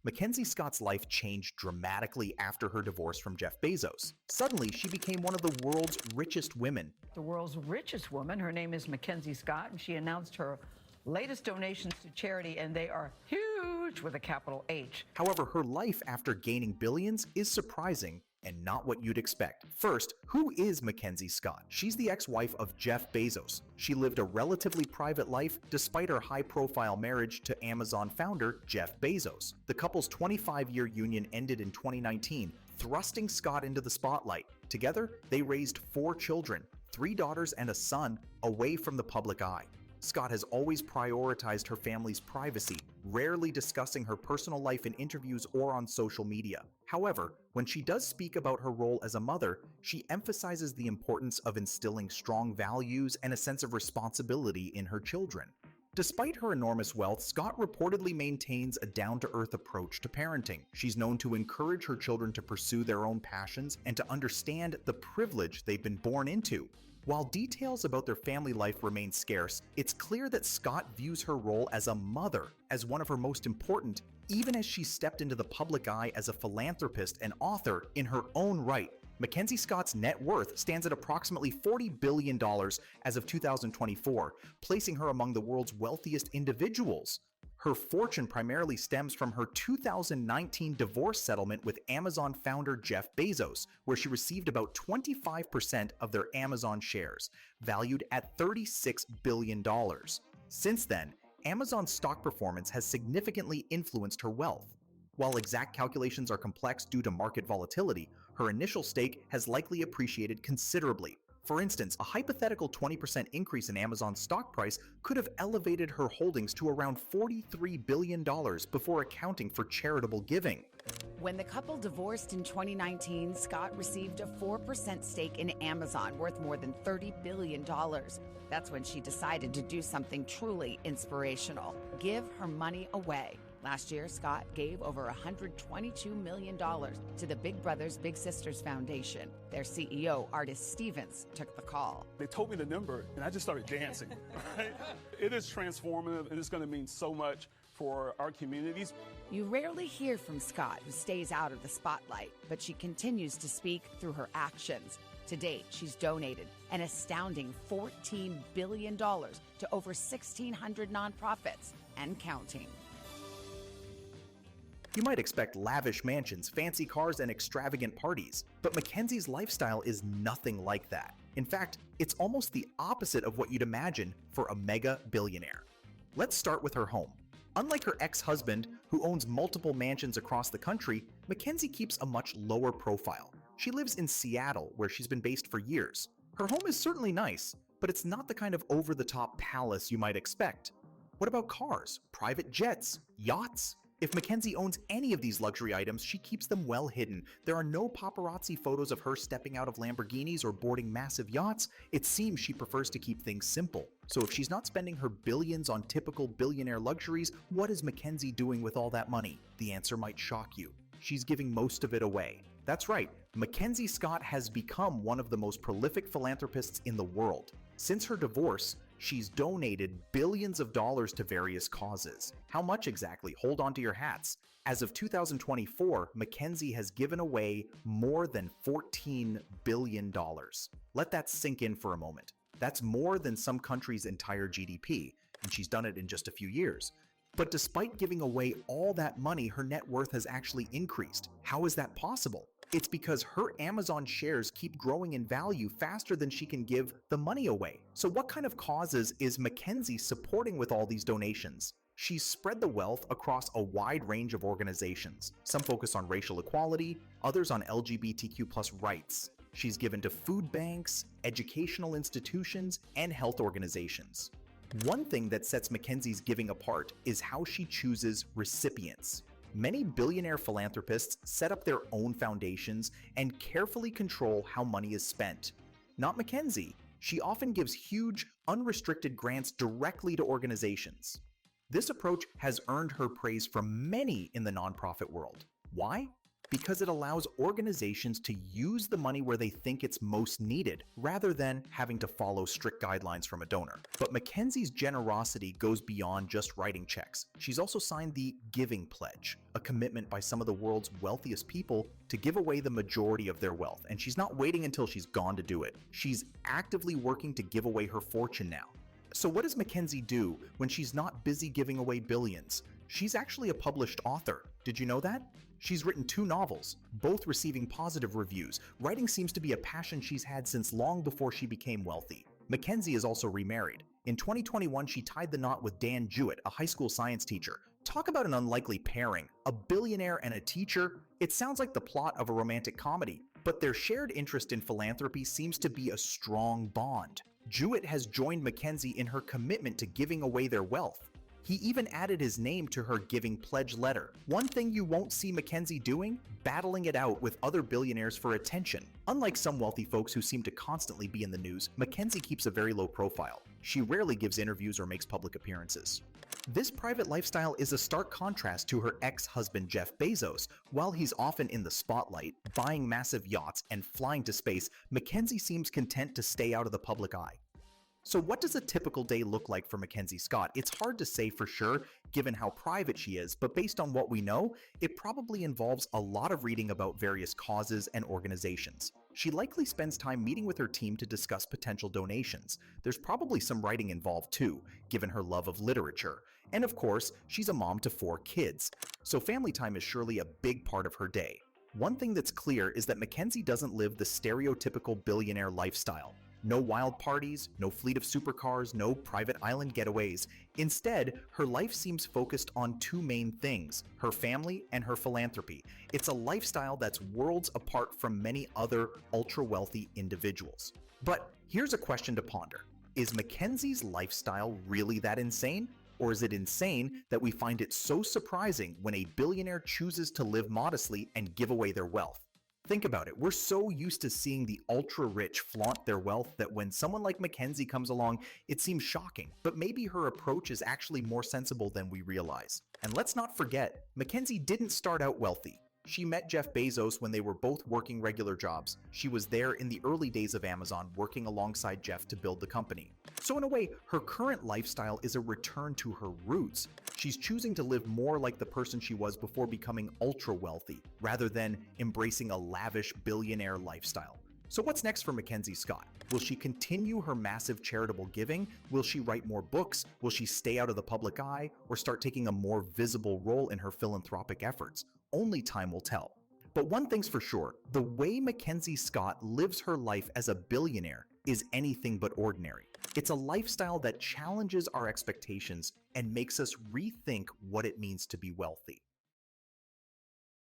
Mackenzie Scott's life changed dramatically after her divorce from Jeff Bezos. Suddenly, she became one of the world's richest women. The world's richest woman, her name is Mackenzie Scott, and she announced her latest donations to charity, and they are huge with a capital H. However, her life after gaining billions is surprising and not what you'd expect. First, who is Mackenzie Scott? She's the ex-wife of Jeff Bezos. She lived a relatively private life despite her high-profile marriage to Amazon founder Jeff Bezos. The couple's 25-year union ended in 2019, thrusting Scott into the spotlight. Together, they raised 4 children, 3 daughters and a son, away from the public eye. Scott has always prioritized her family's privacy, rarely discussing her personal life in interviews or on social media. However, when she does speak about her role as a mother, she emphasizes the importance of instilling strong values and a sense of responsibility in her children. Despite her enormous wealth, Scott reportedly maintains a down-to-earth approach to parenting. She's known to encourage her children to pursue their own passions and to understand the privilege they've been born into. While details about their family life remain scarce, it's clear that Scott views her role as a mother as one of her most important, even as she stepped into the public eye as a philanthropist and author in her own right. Mackenzie Scott's net worth stands at approximately $40 billion as of 2024, placing her among the world's wealthiest individuals. Her fortune primarily stems from her 2019 divorce settlement with Amazon founder Jeff Bezos, where she received about 25% of their Amazon shares, valued at $36 billion. Since then, Amazon's stock performance has significantly influenced her wealth. While exact calculations are complex due to market volatility, her initial stake has likely appreciated considerably. For instance, a hypothetical 20% increase in Amazon's stock price could have elevated her holdings to around $43 billion before accounting for charitable giving. When the couple divorced in 2019, Scott received a 4% stake in Amazon worth more than $30 billion. That's when she decided to do something truly inspirational: give her money away. Last year, Scott gave over $122 million to the Big Brothers Big Sisters Foundation. Their CEO, Artis Stevens, took the call. They told me the number, and I just started dancing. Right? It is transformative, and it's going to mean so much for our communities. You rarely hear from Scott, who stays out of the spotlight, but she continues to speak through her actions. To date, she's donated an astounding $14 billion to over 1,600 nonprofits and counting. You might expect lavish mansions, fancy cars, and extravagant parties, but Mackenzie's lifestyle is nothing like that. In fact, it's almost the opposite of what you'd imagine for a mega billionaire. Let's start with her home. Unlike her ex-husband, who owns multiple mansions across the country, Mackenzie keeps a much lower profile. She lives in Seattle, where she's been based for years. Her home is certainly nice, but it's not the kind of over-the-top palace you might expect. What about cars, private jets, yachts? If Mackenzie owns any of these luxury items, she keeps them well hidden. There are no paparazzi photos of her stepping out of Lamborghinis or boarding massive yachts. It seems she prefers to keep things simple. So if she's not spending her billions on typical billionaire luxuries, what is Mackenzie doing with all that money? The answer might shock you. She's giving most of it away. That's right, Mackenzie Scott has become one of the most prolific philanthropists in the world. Since her divorce, she's donated billions of dollars to various causes. How much exactly? Hold on to your hats. As of 2024, Mackenzie has given away more than $14 billion. Let that sink in for a moment. That's more than some countries' entire GDP, and she's done it in just a few years. But despite giving away all that money, her net worth has actually increased. How is that possible? It's because her Amazon shares keep growing in value faster than she can give the money away. So what kind of causes is Mackenzie supporting with all these donations? She's spread the wealth across a wide range of organizations. Some focus on racial equality, others on LGBTQ+ rights. She's given to food banks, educational institutions, and health organizations. One thing that sets Mackenzie's giving apart is how she chooses recipients. Many billionaire philanthropists set up their own foundations and carefully control how money is spent. Not Mackenzie. She often gives huge, unrestricted grants directly to organizations. This approach has earned her praise from many in the nonprofit world. Why? because it allows organizations to use the money where they think it's most needed, rather than having to follow strict guidelines from a donor. But Mackenzie's generosity goes beyond just writing checks. She's also signed the Giving Pledge, a commitment by some of the world's wealthiest people to give away the majority of their wealth, and she's not waiting until she's gone to do it. She's actively working to give away her fortune now. So what does Mackenzie do when she's not busy giving away billions? She's actually a published author. Did you know that? She's written 2 novels, both receiving positive reviews. Writing seems to be a passion she's had since long before she became wealthy. Mackenzie is also remarried. In 2021, she tied the knot with Dan Jewett, a high school science teacher. Talk about an unlikely pairing, a billionaire and a teacher. It sounds like the plot of a romantic comedy, but their shared interest in philanthropy seems to be a strong bond. Jewett has joined Mackenzie in her commitment to giving away their wealth. He even added his name to her Giving Pledge letter. One thing you won't see Mackenzie doing? Battling it out with other billionaires for attention. Unlike some wealthy folks who seem to constantly be in the news, Mackenzie keeps a very low profile. She rarely gives interviews or makes public appearances. This private lifestyle is a stark contrast to her ex-husband Jeff Bezos. While he's often in the spotlight, buying massive yachts and flying to space, Mackenzie seems content to stay out of the public eye. So what does a typical day look like for Mackenzie Scott? It's hard to say for sure, given how private she is, but based on what we know, it probably involves a lot of reading about various causes and organizations. She likely spends time meeting with her team to discuss potential donations. There's probably some writing involved too, given her love of literature. And of course, she's a mom to 4 kids, so family time is surely a big part of her day. One thing that's clear is that Mackenzie doesn't live the stereotypical billionaire lifestyle. No wild parties, no fleet of supercars, no private island getaways. Instead, her life seems focused on 2 main things: her family and her philanthropy. It's a lifestyle that's worlds apart from many other ultra-wealthy individuals. But here's a question to ponder. Is Mackenzie's lifestyle really that insane? Or is it insane that we find it so surprising when a billionaire chooses to live modestly and give away their wealth? Think about it. We're so used to seeing the ultra-rich flaunt their wealth that when someone like Mackenzie comes along, it seems shocking. But maybe her approach is actually more sensible than we realize. And let's not forget, Mackenzie didn't start out wealthy. She met Jeff Bezos when they were both working regular jobs. She was there in the early days of Amazon, working alongside Jeff to build the company. So in a way, her current lifestyle is a return to her roots. She's choosing to live more like the person she was before becoming ultra wealthy, rather than embracing a lavish billionaire lifestyle. So what's next for Mackenzie Scott? Will she continue her massive charitable giving? Will she write more books? Will she stay out of the public eye, or start taking a more visible role in her philanthropic efforts? Only time will tell. But one thing's for sure, the way Mackenzie Scott lives her life as a billionaire is anything but ordinary. It's a lifestyle that challenges our expectations and makes us rethink what it means to be wealthy.